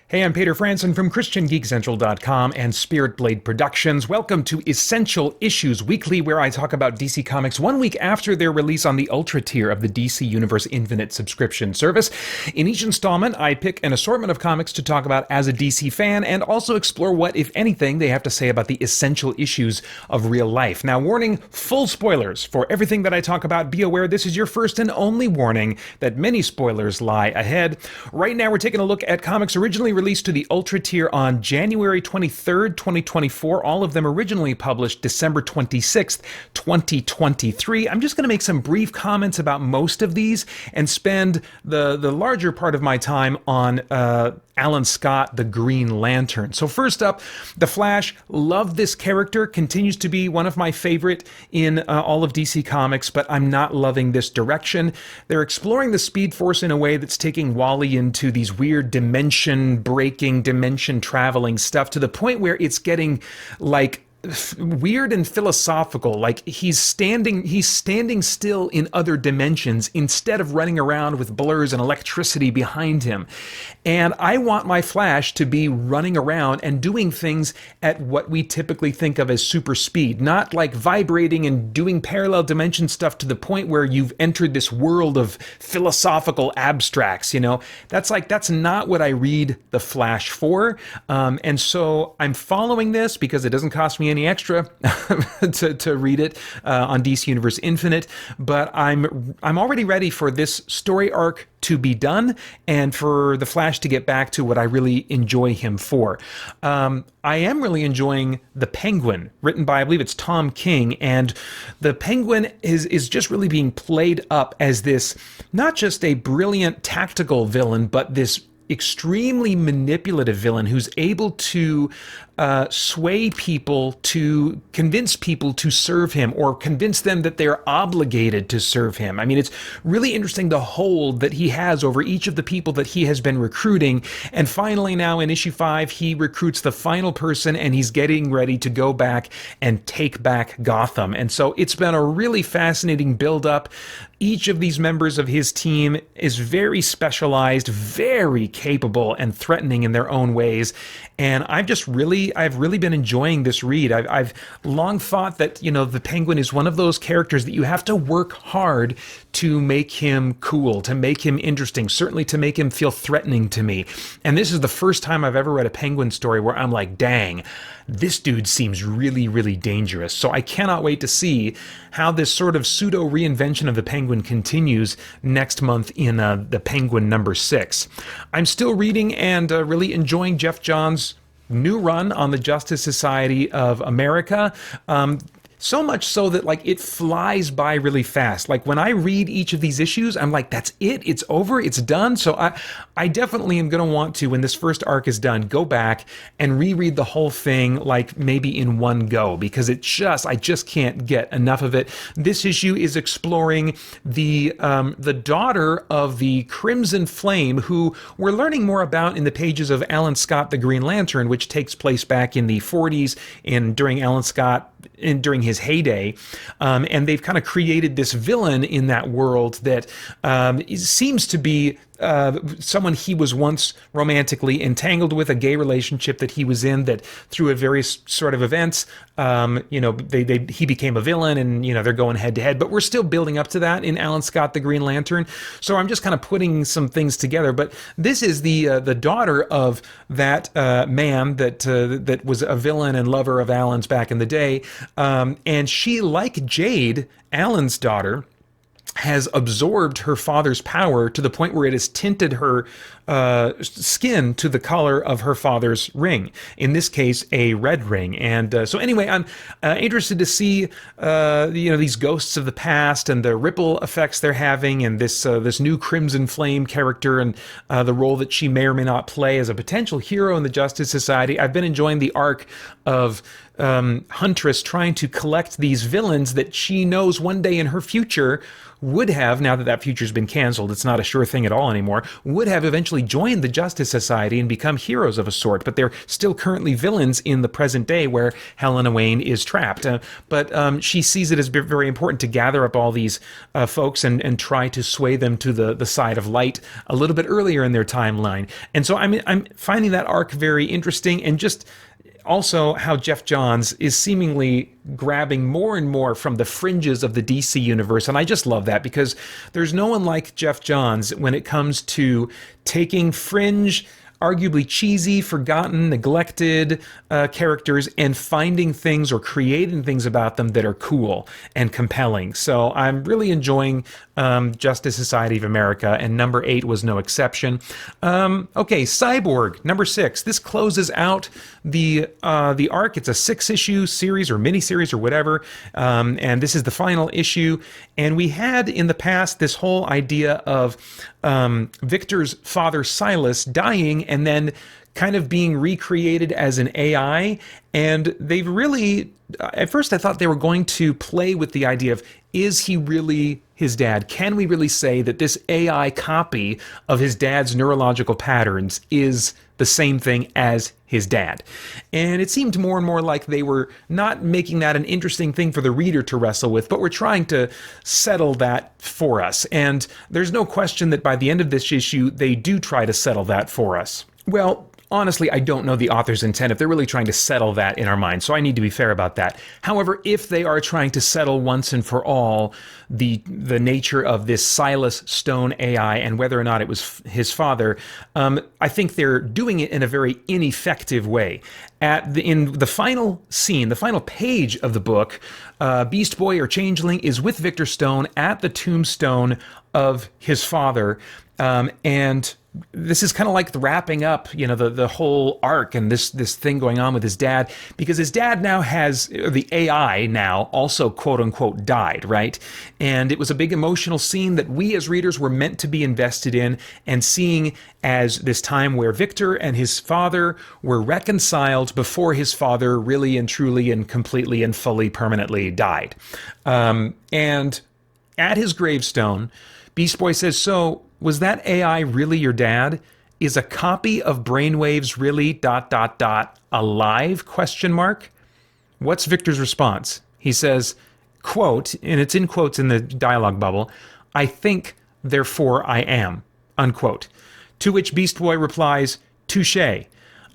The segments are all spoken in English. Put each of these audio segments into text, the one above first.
Hey, I'm Peter Franson from christiangeekcentral.com and Spirit Blade Productions. Welcome to Essential Issues Weekly, where I talk about DC Comics 1 week after their release on the Ultra tier of the DC Universe Infinite subscription service. In each installment, I pick an assortment of comics to talk about as a DC fan and also explore what, if anything, they have to say about the essential issues of real life. Now, warning, full spoilers for everything that I talk about. Be aware this is your first and only warning that many spoilers lie ahead. Right now, we're taking a look at comics originally released to the Ultra tier on January 23rd, 2024. All of them originally published December 26th, 2023. I'm just going to make some brief comments about most of these and spend the larger part of my time on Alan Scott, the Green Lantern. So first up, The Flash. Love this character. Continues to be one of my favorite in all of DC Comics, but I'm not loving this direction. They're exploring the Speed Force in a way that's taking Wally into these weird dimension-breaking, dimension-traveling stuff to the point where it's getting, like, weird and philosophical, like he's standing still in other dimensions instead of running around with blurs and electricity behind him. And I want my Flash to be running around and doing things at what we typically think of as super speed, not like vibrating and doing parallel dimension stuff to the point where you've entered this world of philosophical abstracts. That's not what I read the Flash for. And so I'm following this because it doesn't cost me any extra to read it on DC Universe Infinite, but I'm already ready for this story arc to be done and for the Flash to get back to what I really enjoy him for. I am really enjoying The Penguin, written by, I believe it's Tom King, and the Penguin is just really being played up as this, not just a brilliant tactical villain, but this extremely manipulative villain who's able to sway people, to convince people to serve him or convince them that they're obligated to serve him. I mean, it's really interesting the hold that he has over each of the people that he has been recruiting. And finally now in issue 5, he recruits the final person and he's getting ready to go back and take back Gotham. And so it's been a really fascinating build-up. Each of these members of his team is very specialized, very capable, and threatening in their own ways. And I've really been enjoying this read. I've long thought that, the Penguin is one of those characters that you have to work hard to make him cool, to make him interesting, certainly to make him feel threatening to me. And this is the first time I've ever read a Penguin story where I'm like, dang, this dude seems really, really dangerous. So I cannot wait to see how this sort of pseudo reinvention of the Penguin continues next month in the Penguin number 6. I'm still reading and really enjoying Jeff Johns' new run on the Justice Society of America. So much so that it flies by really fast. Like when I read each of these issues, I'm like, that's it, it's over, it's done. So I definitely am going to want to, when this first arc is done, go back and reread the whole thing, maybe in one go, because I just can't get enough of it. This issue is exploring the daughter of the Crimson Flame, who we're learning more about in the pages of Alan Scott, the Green Lantern, which takes place back in the 40s during Alan Scott, during his heyday, and they've kind of created this villain in that world that seems to be someone he was once romantically entangled with, a gay relationship that he was in, that through a various sort of events, he became a villain, and they're going head to head. But we're still building up to that in Alan Scott, the Green Lantern. So I'm just kind of putting some things together. But this is the daughter of that man that was a villain and lover of Alan's back in the day, and she, like Jade, Alan's daughter, has absorbed her father's power to the point where it has tinted her skin to the color of her father's ring. In this case, a red ring. And so anyway, I'm interested to see these ghosts of the past and the ripple effects they're having, and this new Crimson Flame character and the role that she may or may not play as a potential hero in the Justice Society. I've been enjoying the arc of Huntress trying to collect these villains that she knows one day in her future would have, now that future's been canceled, it's not a sure thing at all anymore, would have eventually eventually join the Justice Society and become heroes of a sort, but they're still currently villains in the present day where Helena Wayne is trapped. But she sees it as very important to gather up all these folks and try to sway them to the side of light a little bit earlier in their timeline. And so I'm finding that arc very interesting, and just also how Jeff Johns is seemingly grabbing more and more from the fringes of the DC universe. And I just love that, because there's no one like Jeff Johns when it comes to taking fringe, arguably cheesy, forgotten, neglected characters and finding things or creating things about them that are cool and compelling. So I'm really enjoying Justice Society of America, and number 8 was no exception. Okay, Cyborg, number 6. This closes out the arc. It's a 6-issue series or miniseries or whatever, and this is the final issue. And we had in the past this whole idea of Victor's father Silas dying and then kind of being recreated as an AI. And they've really, at first I thought they were going to play with the idea of, is he really his dad? Can we really say that this AI copy of his dad's neurological patterns is the same thing as his dad? And it seemed more and more like they were not making that an interesting thing for the reader to wrestle with, but were trying to settle that for us. And there's no question that by the end of this issue, they do try to settle that for us. Well, honestly, I don't know the author's intent if they're really trying to settle that in our minds, so I need to be fair about that. However, if they are trying to settle once and for all the nature of this Silas Stone AI and whether or not it was his father, I think they're doing it in a very ineffective way. In the final scene, the final page of the book, Beast Boy or Changeling is with Victor Stone at the tombstone of his father, and this is kind of like the wrapping up, the whole arc and this thing going on with his dad, because his dad now the AI now also quote unquote died, right? And it was a big emotional scene that we as readers were meant to be invested in and seeing as this time where Victor and his father were reconciled before his father really and truly and completely and fully permanently died. And at his gravestone, Beast Boy says, "So, was that AI really your dad? Is a copy of Brainwaves really ... alive? ? What's Victor's response? He says, quote, and it's in quotes in the dialogue bubble, "I think, therefore I am," unquote. To which Beast Boy replies, "Touché.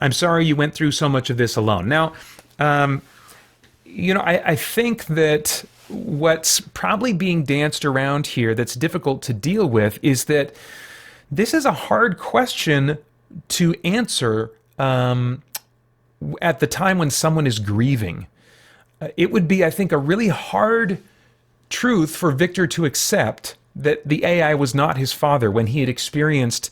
I'm sorry you went through so much of this alone." Now, I think that what's probably being danced around here that's difficult to deal with is that this is a hard question to answer at the time when someone is grieving. It would be, I think, a really hard truth for Victor to accept that the AI was not his father when he had experienced,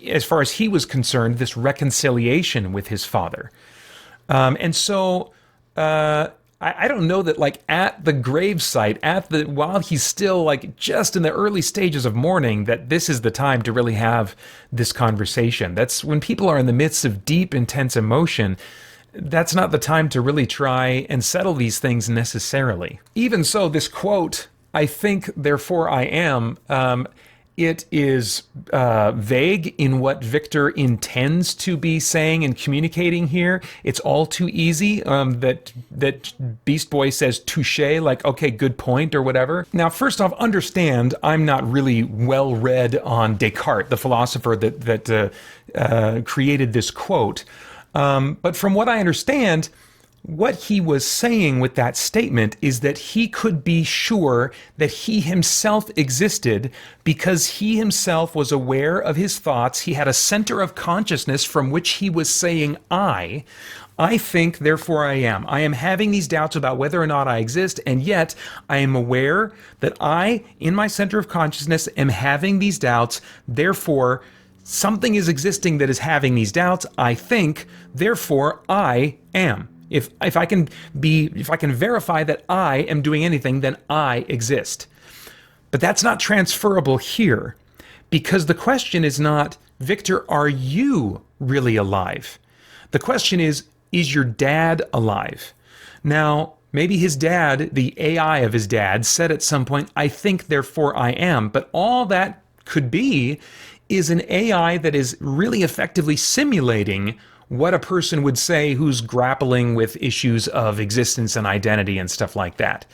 as far as he was concerned, this reconciliation with his father. And so I don't know that, like, at the gravesite, while he's still, like, just in the early stages of mourning, that this is the time to really have this conversation. That's when people are in the midst of deep, intense emotion. That's not the time to really try and settle these things necessarily. Even so, this quote, "I think, therefore I am," it is vague in what Victor intends to be saying and communicating here. It's all too easy that Beast Boy says touche, like, okay, good point or whatever. Now, first off, understand I'm not really well read on Descartes, the philosopher that created this quote. But from what I understand, what he was saying with that statement is that he could be sure that he himself existed because he himself was aware of his thoughts. He had a center of consciousness from which he was saying, I think, therefore I am. I am having these doubts about whether or not I exist, and yet I am aware that I, in my center of consciousness, am having these doubts. Therefore, something is existing that is having these doubts. I think, therefore I am. If I can verify that I am doing anything, then I exist. But that's not transferable here, because the question is not, Victor, are you really alive? The question is your dad alive? Now, maybe his dad, the AI of his dad, said at some point, "I think, therefore I am." But all that could be is an AI that is really effectively simulating what a person would say who's grappling with issues of existence and identity and stuff like that.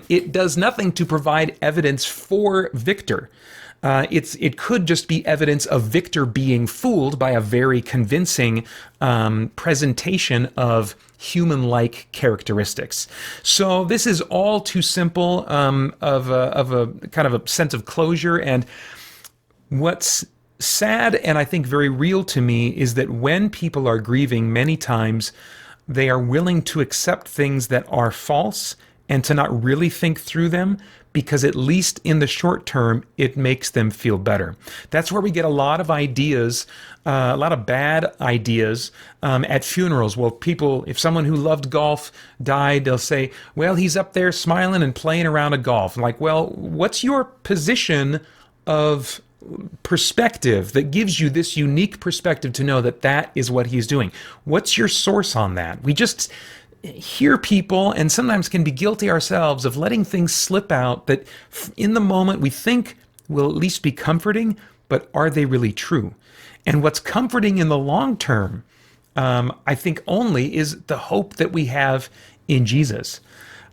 It does nothing to provide evidence for Victor. It could just be evidence of Victor being fooled by a very convincing presentation of human-like characteristics. So this is all too simple of a kind of a sense of closure. And what's sad and I think very real to me is that when people are grieving, many times they are willing to accept things that are false and to not really think through them, because at least in the short term, it makes them feel better. That's where we get a lot of ideas, a lot of bad ideas at funerals. Well, people, if someone who loved golf died, they'll say, well, he's up there smiling and playing around a golf. I'm like, well, what's your position of perspective that gives you this unique perspective to know that that is what he's doing? What's your source on that? We just hear people, and sometimes can be guilty ourselves, of letting things slip out that in the moment we think will at least be comforting, but are they really true? And what's comforting in the long term, I think only is the hope that we have in Jesus.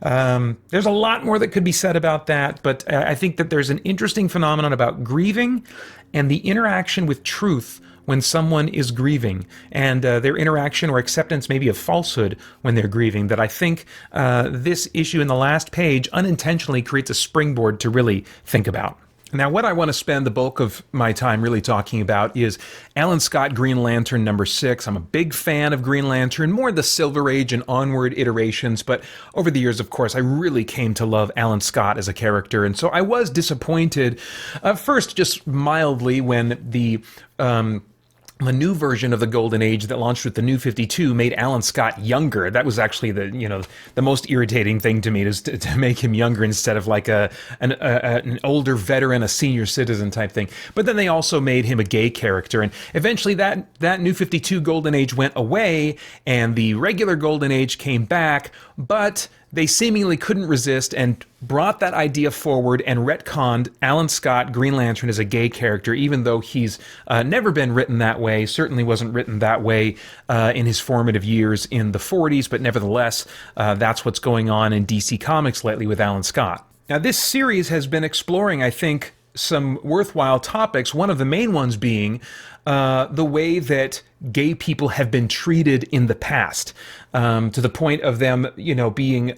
There's a lot more that could be said about that, but I think that there's an interesting phenomenon about grieving and the interaction with truth when someone is grieving, and their interaction or acceptance maybe of falsehood when they're grieving, that I think this issue in the last page unintentionally creates a springboard to really think about. Now, what I want to spend the bulk of my time really talking about is Alan Scott Green Lantern #6. I'm a big fan of Green Lantern, more the Silver Age and onward iterations, but over the years, of course, I really came to love Alan Scott as a character, and so I was disappointed, first just mildly, when the new version of the Golden Age that launched with the New 52 made Alan Scott younger. That was actually the most irritating thing to me, is to make him younger instead of like an older veteran, a senior citizen type thing. But then they also made him a gay character, and eventually that New 52 Golden Age went away, and the regular Golden Age came back, but they seemingly couldn't resist and brought that idea forward and retconned Alan Scott, Green Lantern, as a gay character, even though he's never been written that way, certainly wasn't written that way in his formative years in the 40s, but nevertheless, that's what's going on in DC Comics lately with Alan Scott. Now, this series has been exploring, I think, some worthwhile topics, one of the main ones being the way that gay people have been treated in the past, to the point of them, being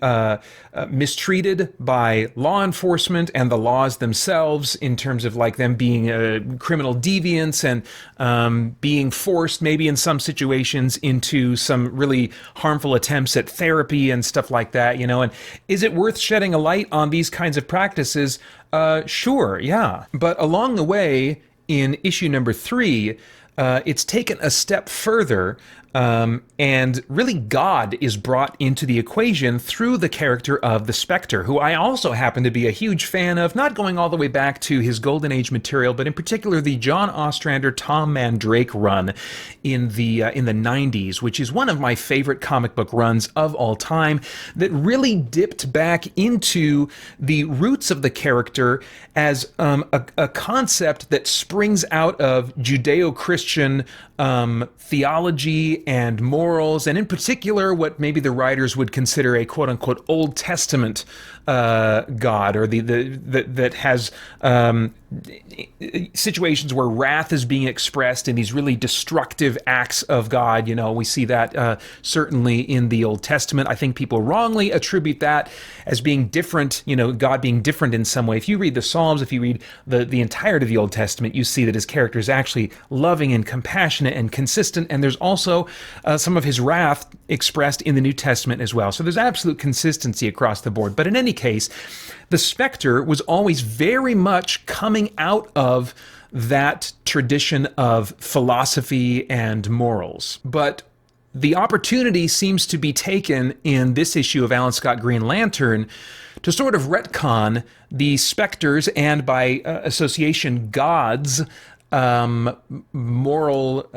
mistreated by law enforcement and the laws themselves, in terms of like them being criminal deviants and being forced, maybe in some situations, into some really harmful attempts at therapy and stuff like that, And is it worth shedding a light on these kinds of practices? Sure, yeah. But along the way, in issue #3, it's taken a step further, and really God is brought into the equation through the character of the Spectre, who I also happen to be a huge fan of, not going all the way back to his Golden Age material, but in particular the John Ostrander, Tom Mandrake run in the 90s, which is one of my favorite comic book runs of all time, that really dipped back into the roots of the character as a concept that springs out of Judeo-Christian theology and morals, and in particular what maybe the writers would consider a quote-unquote Old Testament God, or that has situations where wrath is being expressed in these really destructive acts of God. We see that certainly in the Old Testament. I think people wrongly attribute that as being different, God being different in some way. If you read the Psalms, if you read the entirety of the Old Testament, you see that his character is actually loving and compassionate and consistent, and there's also some of his wrath expressed in the New Testament as well. So there's absolute consistency across the board. But in any case, the Spectre was always very much coming out of that tradition of philosophy and morals. But the opportunity seems to be taken in this issue of Alan Scott Green Lantern to sort of retcon the Spectre's, and by association, God's moral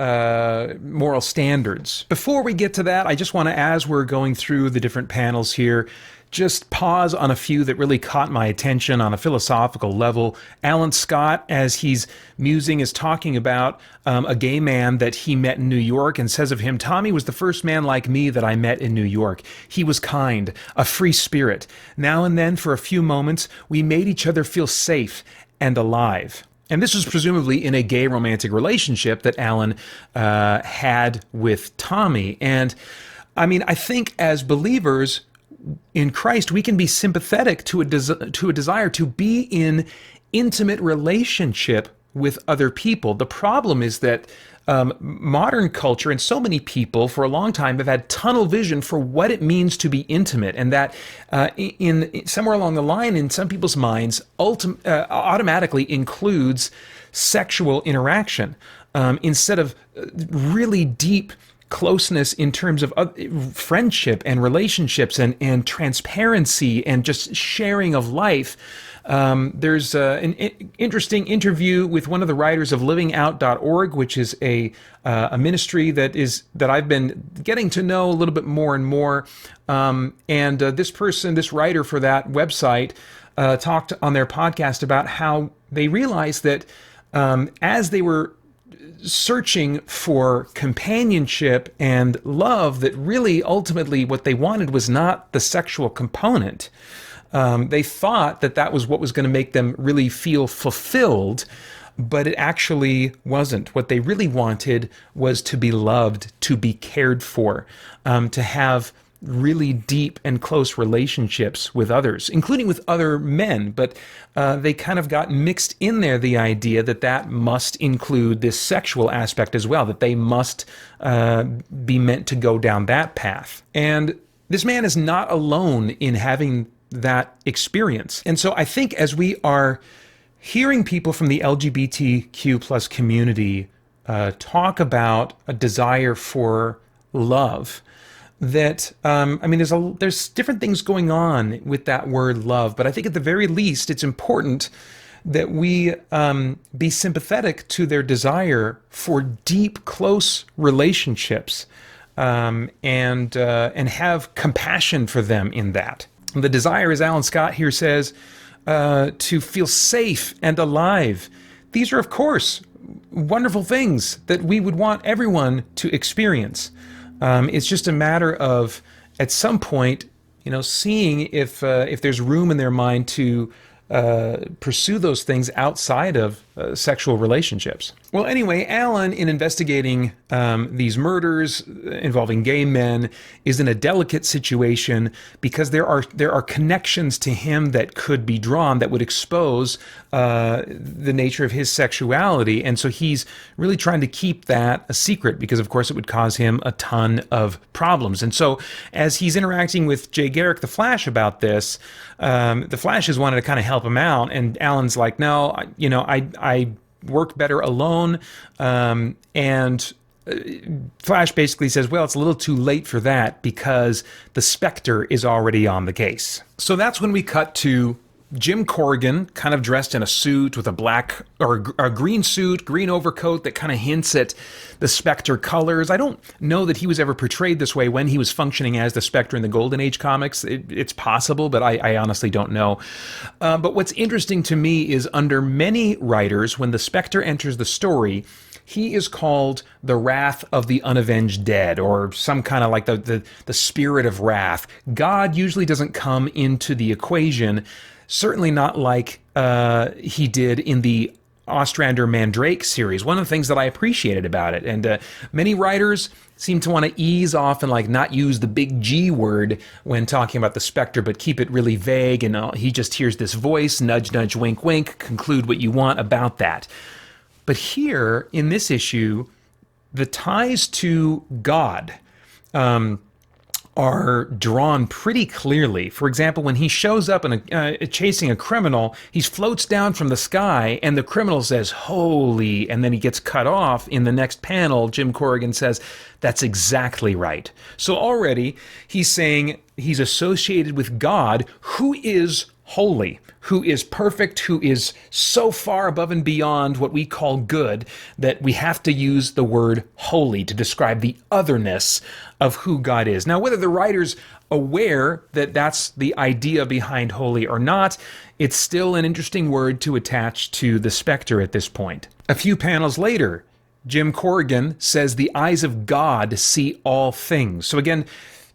standards. Before we get to that, I just want to, as we're going through the different panels here, just pause on a few that really caught my attention on a philosophical level. Alan Scott, as he's musing, is talking about a gay man that he met in New York and says of him, "Tommy was the first man like me that I met in New York. He was kind, a free spirit. Now and then, for a few moments, we made each other feel safe and alive." And this was presumably in a gay romantic relationship that Alan had with Tommy. And I mean, I think as believers in Christ, we can be sympathetic to a desire to be in intimate relationship with other people. The problem is that modern culture and so many people for a long time have had tunnel vision for what it means to be intimate, and that in somewhere along the line in some people's minds automatically includes sexual interaction instead of really deep closeness in terms of friendship and relationships and transparency and just sharing of life. There's an interesting interview with one of the writers of livingout.org, which is a ministry that I've been getting to know a little bit more and more. This writer for that website, talked on their podcast about how they realized that as they were searching for companionship and love, that really ultimately what they wanted was not the sexual component. They thought that was what was going to make them really feel fulfilled, but it actually wasn't. What they really wanted was to be loved, to be cared for, to have really deep and close relationships with others, including with other men. But they kind of got mixed in there, the idea that must include this sexual aspect as well, that they must be meant to go down that path. And this man is not alone in having that experience. And so I think as we are hearing people from the LGBTQ plus community talk about a desire for love, that there's different things going on with that word love, but I think at the very least it's important that we be sympathetic to their desire for deep, close relationships, and have compassion for them in that. The desire, as Alan Scott here says, to feel safe and alive. These are, of course, wonderful things that we would want everyone to experience. It's just a matter of, at some point, seeing if there's room in their mind to pursue those things outside of sexual relationships. Well, anyway, Alan, in investigating these murders involving gay men, is in a delicate situation because there are connections to him that could be drawn that would expose the nature of his sexuality, and so he's really trying to keep that a secret because, of course, it would cause him a ton of problems. And so, as he's interacting with Jay Garrick, the Flash, about this, the Flash has wanted to kind of help him out, and Alan's like, no, I work better alone, and Flash basically says, well, it's a little too late for that because the Spectre is already on the case. So that's when we cut to Jim Corrigan, kind of dressed in a suit with a black or a green suit, green overcoat that kind of hints at the Spectre colors. I don't know that he was ever portrayed this way when he was functioning as the Spectre in the Golden Age comics. It's possible, but I honestly don't know. But what's interesting to me is under many writers, when the Spectre enters the story, he is called the Wrath of the Unavenged Dead, or some kind of like the spirit of wrath. God usually doesn't come into the equation, certainly not like he did in the Ostrander Mandrake series. One of the things that I appreciated about it, and many writers seem to want to ease off and like not use the big G word when talking about the Spectre, but keep it really vague, and he just hears this voice, nudge, nudge, wink, wink, conclude what you want about that. But here, in this issue, the ties to God are drawn pretty clearly. For example, when he shows up and chasing a criminal, he floats down from the sky, and the criminal says, "Holy," and then he gets cut off. In the next panel, Jim Corrigan says, "That's exactly right." So already, he's saying he's associated with God, who is holy, who is perfect, who is so far above and beyond what we call good that we have to use the word holy to describe the otherness of who God is. Now, whether the writer's aware that that's the idea behind holy or not, it's still an interesting word to attach to the Spectre at this point. A few panels later, Jim Corrigan says the eyes of God see all things. So again,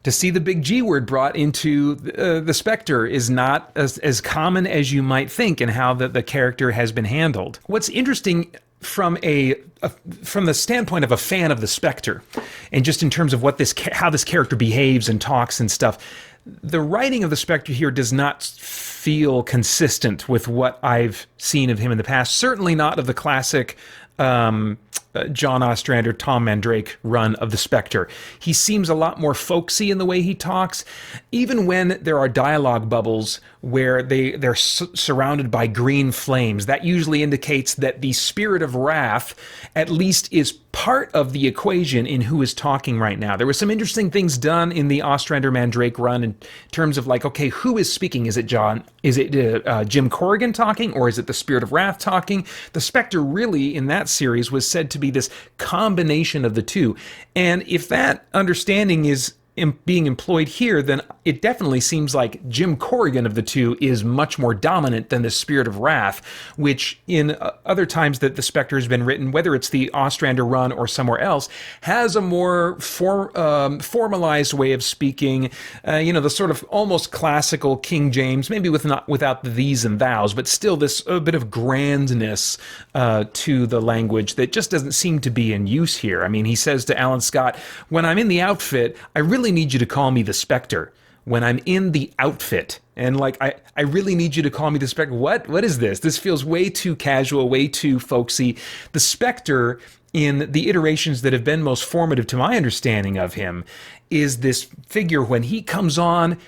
to see the big G word brought into the Spectre is not as common as you might think in how the character has been handled. What's interesting from from the standpoint of a fan of the Spectre, and just in terms of how this character behaves and talks and stuff, the writing of the Spectre here does not feel consistent with what I've seen of him in the past. Certainly not of the classic John Ostrander, Tom Mandrake run of the Spectre. He seems a lot more folksy in the way he talks, even when there are dialogue bubbles where they're surrounded by green flames. That usually indicates that the spirit of wrath at least is part of the equation in who is talking right now. There were some interesting things done in the Ostrander Mandrake run in terms of like, okay, who is speaking? Is it Jim Corrigan talking, or is it the spirit of wrath talking? The Spectre really in that series was said to be this combination of the two. And if that understanding is being employed here, then it definitely seems like Jim Corrigan of the two is much more dominant than the spirit of wrath, which in other times that the Spectre has been written, whether it's the Ostrander run or somewhere else, has a more formalized way of speaking, the sort of almost classical King James, maybe without the these and thous, but still this a bit of grandness to the language that just doesn't seem to be in use here. I mean, he says to Alan Scott, when I'm in the outfit, I really need you to call me the Spectre. When I'm in the outfit, and like I really need you to call me the Spectre. What is this? This feels way too casual, way too folksy. The Spectre, in the iterations that have been most formative to my understanding of him, is this figure when he comes on,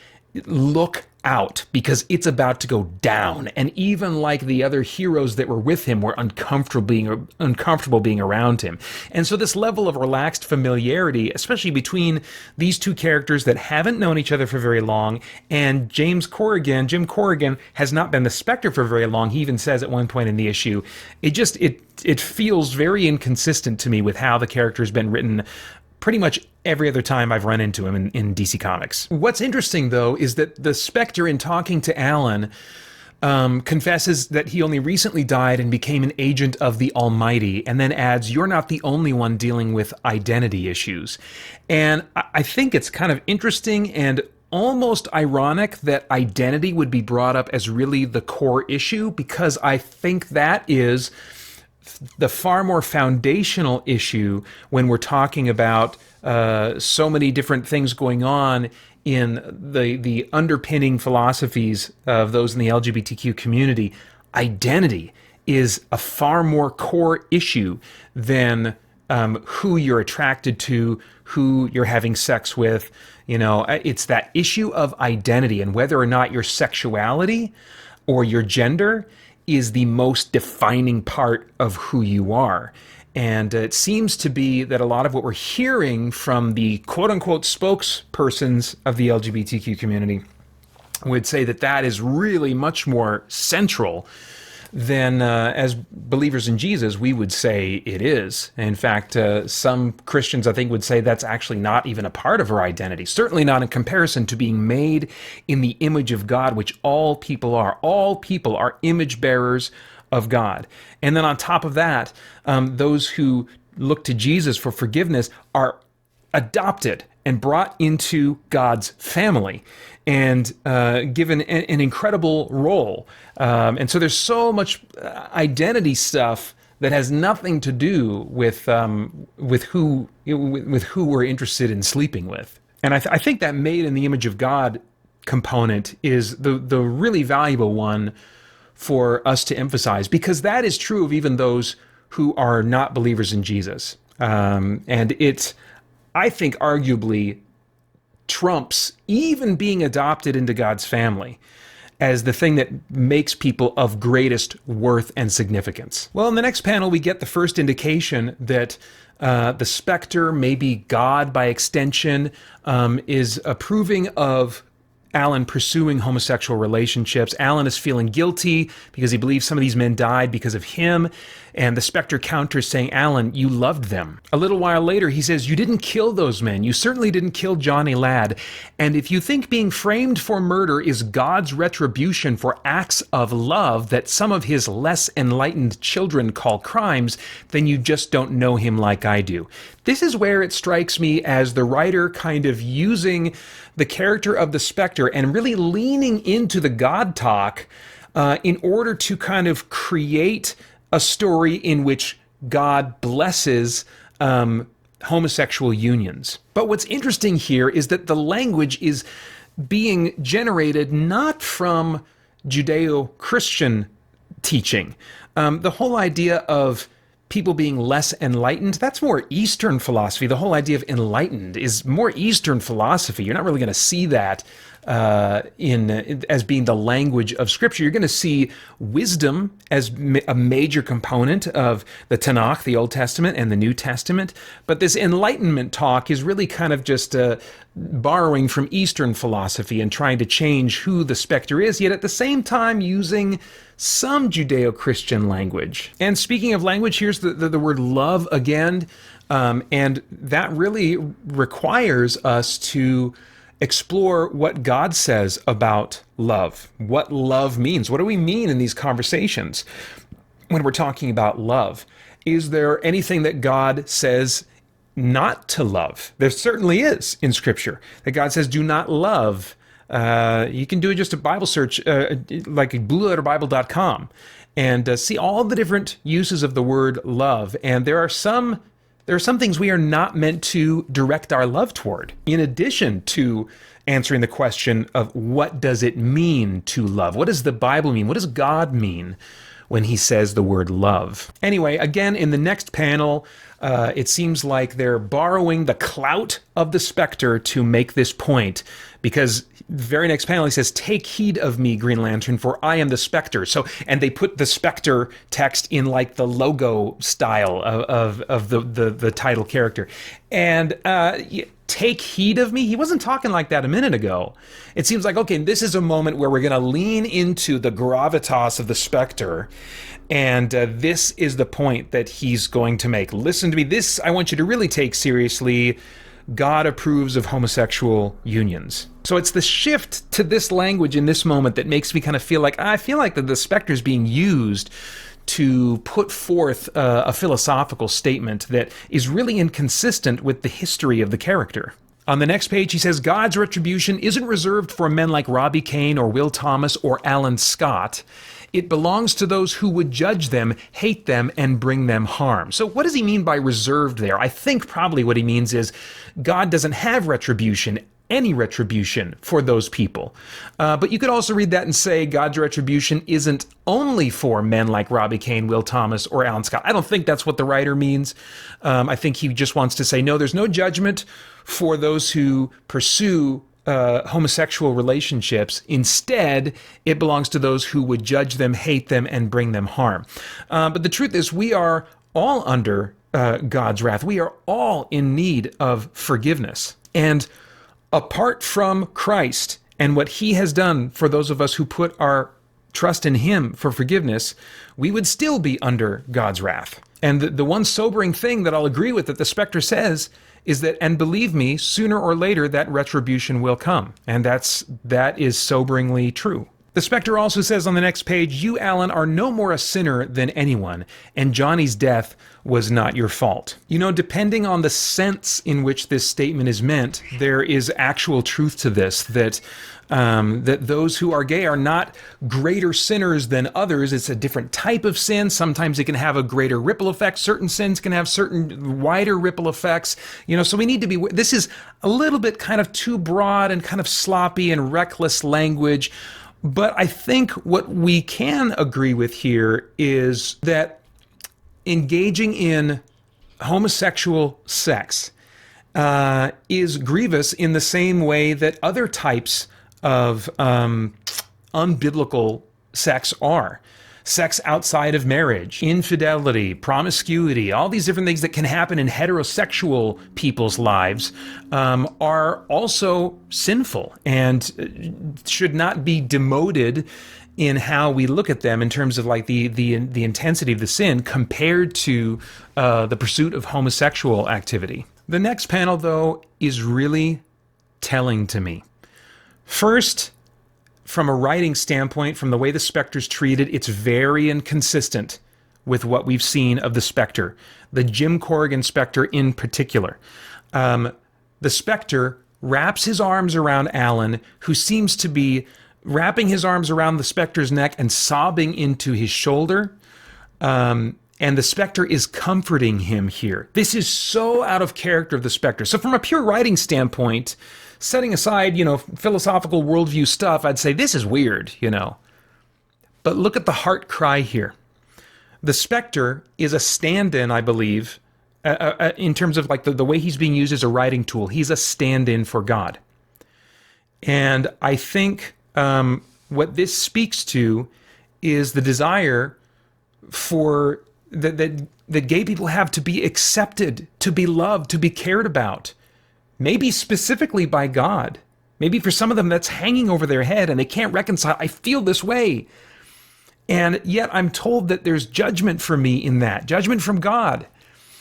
look out, because it's about to go down. And even like the other heroes that were with him were uncomfortable being around him. And so this level of relaxed familiarity, especially between these two characters that haven't known each other for very long, and Jim Corrigan has not been the Spectre for very long. He even says at one point in the issue, it feels very inconsistent to me with how the character has been written pretty much every other time I've run into him in DC Comics. What's interesting, though, is that the Spectre, in talking to Alan, confesses that he only recently died and became an agent of the Almighty, and then adds, "You're not the only one dealing with identity issues." And I think it's kind of interesting and almost ironic that identity would be brought up as really the core issue, because I think that is the far more foundational issue when we're talking about so many different things going on in the underpinning philosophies of those in the LGBTQ community. Identity is a far more core issue than who you're attracted to, who you're having sex with. It's that issue of identity and whether or not your sexuality or your gender is the most defining part of who you are. And it seems to be that a lot of what we're hearing from the quote-unquote spokespersons of the LGBTQ community would say that that is really much more central than, as believers in Jesus, we would say it is. In fact, some Christians, I think, would say that's actually not even a part of our identity. Certainly not in comparison to being made in the image of God, which all people are. All people are image bearers of God. And then on top of that, those who look to Jesus for forgiveness are adopted and brought into God's family and given an incredible role. And so there's so much identity stuff that has nothing to do with who we're interested in sleeping with. And I think that made in the image of God component is the really valuable one for us to emphasize, because that is true of even those who are not believers in Jesus. And it's, I think, arguably trumps even being adopted into God's family as the thing that makes people of greatest worth and significance. Well, in the next panel, we get the first indication that the Spectre, maybe God by extension, is approving of Alan pursuing homosexual relationships. Alan is feeling guilty because he believes some of these men died because of him. And the Spectre counters saying, Alan, you loved them. A little while later, he says, you didn't kill those men. You certainly didn't kill Johnny Ladd. And if you think being framed for murder is God's retribution for acts of love that some of his less enlightened children call crimes, then you just don't know him like I do. This is where it strikes me as the writer kind of using the character of the Spectre and really leaning into the God talk in order to kind of create a story in which God blesses homosexual unions. But what's interesting here is that the language is being generated not from Judeo-Christian teaching. The whole idea of people being less enlightened, that's more Eastern philosophy. The whole idea of enlightened is more Eastern philosophy. You're not really going to see that as being the language of Scripture. You're going to see wisdom as a major component of the Tanakh, the Old Testament, and the New Testament. But this enlightenment talk is really kind of just borrowing from Eastern philosophy and trying to change who the Spectre is, yet at the same time using some Judeo-Christian language. And speaking of language, here's the word love again, and that really requires us to explore what God says about love, what love means. What do we mean in these conversations when we're talking about love? Is there anything that God says not to love? There certainly is in Scripture, that God says, do not love. You can do just a Bible search, like blueletterbible.com, and see all the different uses of the word love. And there are some things we are not meant to direct our love toward, in addition to answering the question of what does it mean to love? What does the Bible mean? What does God mean when he says the word love? Anyway, again, in the next panel, it seems like they're borrowing the clout of the Spectre to make this point, because the very next panel he says, take heed of me, Green Lantern, for I am the Spectre. So, and they put the Spectre text in like the logo style of the title character. And take heed of me? He wasn't talking like that a minute ago. It seems like, okay, this is a moment where we're going to lean into the gravitas of the Spectre, and this is the point that he's going to make. Listen to me. This I want you to really take seriously. God approves of homosexual unions. So it's the shift to this language in this moment that makes me kind of feel like that the Spectre is being used to put forth a philosophical statement that is really inconsistent with the history of the character. On the next page, he says, God's retribution isn't reserved for men like Robbie Kane or Will Thomas or Alan Scott. It belongs to those who would judge them, hate them, and bring them harm. So what does he mean by reserved there? I think probably what he means is God doesn't have retribution, any retribution for those people. But you could also read that and say God's retribution isn't only for men like Robbie Kane, Will Thomas, or Alan Scott. I don't think that's what the writer means. I think he just wants to say, no, there's no judgment for those who pursue homosexual relationships. Instead, it belongs to those who would judge them, hate them, and bring them harm. But the truth is, we are all under God's wrath. We are all in need of forgiveness. And apart from Christ and what he has done for those of us who put our trust in him for forgiveness, we would still be under God's wrath. And the one sobering thing that I'll agree with that the Spectre says is that, and believe me, sooner or later that retribution will come. And that is soberingly true. The Spectre also says on the next page, you, Alan, are no more a sinner than anyone, and Johnny's death was not your fault. You know, depending on the sense in which this statement is meant, there is actual truth to this, that those who are gay are not greater sinners than others. It's a different type of sin. Sometimes it can have a greater ripple effect. Certain sins can have certain wider ripple effects. You know, so we need to be, this is a little bit kind of too broad and kind of sloppy and reckless language. But I think what we can agree with here is that engaging in homosexual sex is grievous in the same way that other types of unbiblical sex are. sex outside of marriage, infidelity, promiscuity, all these different things that can happen in heterosexual people's lives are also sinful and should not be demoted in how we look at them in terms of like the intensity of the sin compared to the pursuit of homosexual activity. The next panel, though, is really telling to me. First, from a writing standpoint, from the way the Spectre's treated, it's very inconsistent with what we've seen of the Spectre, the Jim Corrigan Spectre in particular. The Spectre wraps his arms around Alan, who seems to be wrapping his arms around the Spectre's neck and sobbing into his shoulder. And the Spectre is comforting him here. This is so out of character of the Spectre. So from a pure writing standpoint, setting aside, philosophical worldview stuff, I'd say this is weird, But look at the heart cry here. The Spectre is a stand-in, I believe, in terms of like the way he's being used as a writing tool. He's a stand-in for God. And I think what this speaks to is the desire for that gay people have to be accepted, to be loved, to be cared about. Maybe specifically by God. Maybe for some of them that's hanging over their head and they can't reconcile. I feel this way. And yet I'm told that there's judgment for me in that. Judgment from God.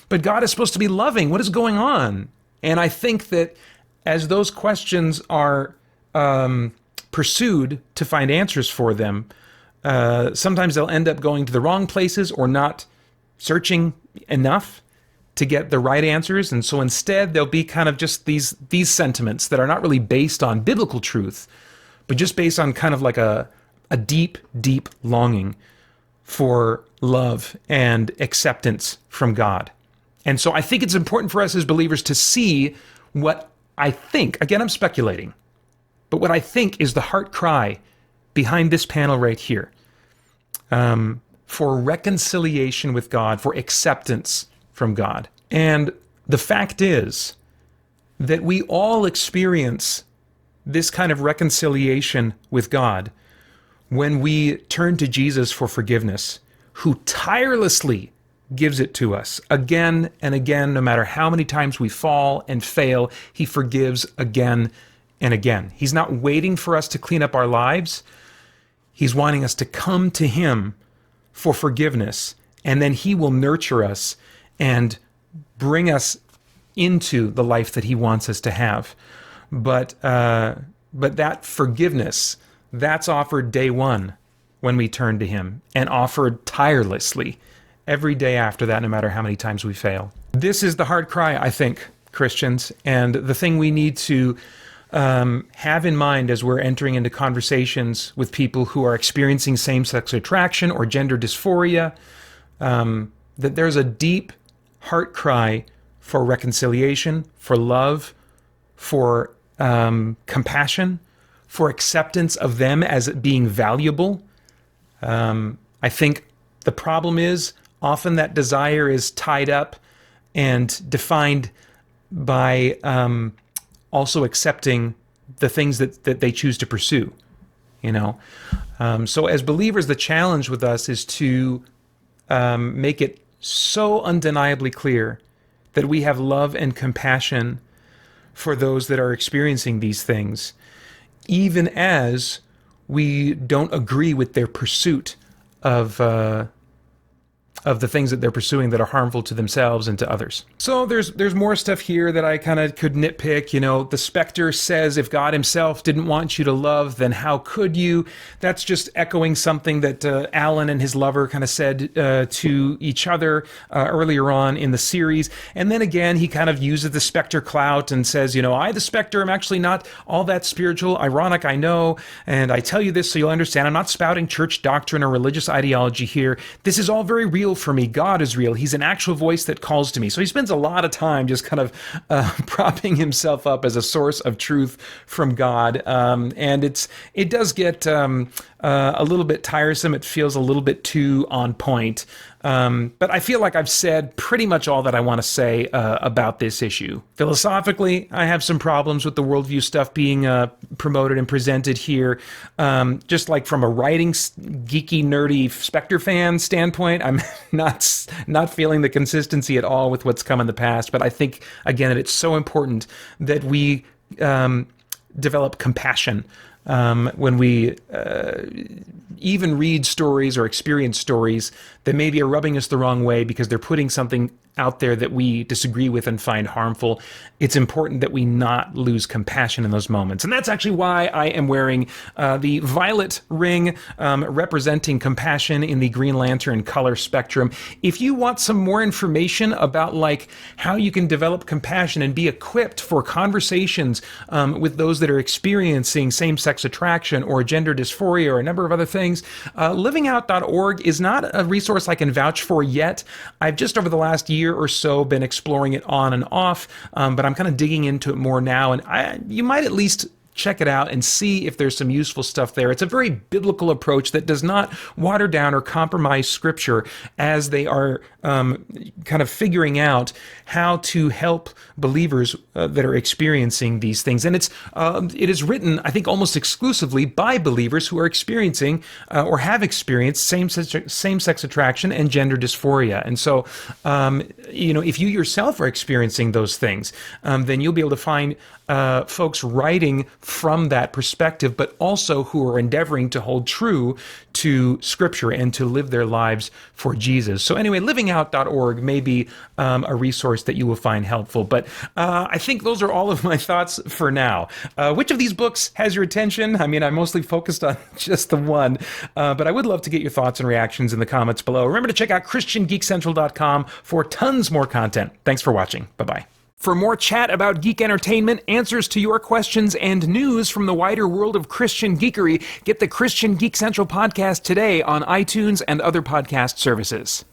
But God is supposed to be loving. What is going on? And I think that as those questions are pursued to find answers for them, sometimes they'll end up going to the wrong places or not searching enough to get the right answers. And so instead, there'll be kind of just these sentiments that are not really based on biblical truth, but just based on kind of like a deep, deep longing for love and acceptance from God. And so I think it's important for us as believers to see what I think, again, I'm speculating, but what I think is the heart cry behind this panel right here, for reconciliation with God, for acceptance from God. And the fact is that we all experience this kind of reconciliation with God when we turn to Jesus for forgiveness, who tirelessly gives it to us again and again. No matter how many times we fall and fail, he forgives again and again. He's not waiting for us to clean up our lives. He's wanting us to come to him for forgiveness, and then he will nurture us and bring us into the life that he wants us to have. But that forgiveness, that's offered day one when we turn to him, and offered tirelessly every day after that, no matter how many times we fail. This is the hard cry, I think, Christians, and the thing we need to have in mind as we're entering into conversations with people who are experiencing same-sex attraction or gender dysphoria, that there's a deep heart cry for reconciliation, for love, for compassion, for acceptance of them as being valuable. I think the problem is often that desire is tied up and defined by also accepting the things that they choose to pursue, So as believers, the challenge with us is to make it so undeniably clear that we have love and compassion for those that are experiencing these things, even as we don't agree with their pursuit of the things that they're pursuing that are harmful to themselves and to others. So there's more stuff here that I kind of could nitpick. The Spectre says, if God himself didn't want you to love, then how could you? That's just echoing something that Alan and his lover kind of said to each other earlier on in the series. And then again, he kind of uses the Spectre clout and says, I, the Spectre, am actually not all that spiritual. Ironic, I know. And I tell you this so you'll understand. I'm not spouting church doctrine or religious ideology here. This is all very real for me. God is real. He's an actual voice that calls to me. So he spends a lot of time just kind of propping himself up as a source of truth from God. And it does get a little bit tiresome. It feels a little bit too on point. But I feel like I've said pretty much all that I want to say about this issue. Philosophically, I have some problems with the worldview stuff being promoted and presented here. Just like from a writing geeky, nerdy Spectre fan standpoint, I'm not feeling the consistency at all with what's come in the past. But I think, again, it's so important that we develop compassion when we even read stories or experience stories that maybe are rubbing us the wrong way because they're putting something out there that we disagree with and find harmful. It's important that we not lose compassion in those moments. And that's actually why I am wearing the violet ring representing compassion in the Green Lantern color spectrum. If you want some more information about like how you can develop compassion and be equipped for conversations with those that are experiencing same-sex attraction or gender dysphoria or a number of other things, livingout.org is not a resource I can vouch for yet. I've just over the last year or so been exploring it on and off, but I'm kind of digging into it more now, and you might at least check it out and see if there's some useful stuff there. It's a very biblical approach that does not water down or compromise scripture as they are kind of figuring out how to help believers that are experiencing these things. And it is written, I think, almost exclusively by believers who are experiencing or have experienced same-sex attraction and gender dysphoria. And so, if you yourself are experiencing those things, then you'll be able to find folks writing from that perspective, but also who are endeavoring to hold true to Scripture and to live their lives for Jesus. So anyway, livingout.org may be a resource that you will find helpful. But I think those are all of my thoughts for now. Which of these books has your attention? I mean, I mostly focused on just the one, but I would love to get your thoughts and reactions in the comments below. Remember to check out christiangeekcentral.com for tons more content. Thanks for watching. Bye-bye. For more chat about geek entertainment, answers to your questions, and news from the wider world of Christian geekery, get the Christian Geek Central podcast today on iTunes and other podcast services.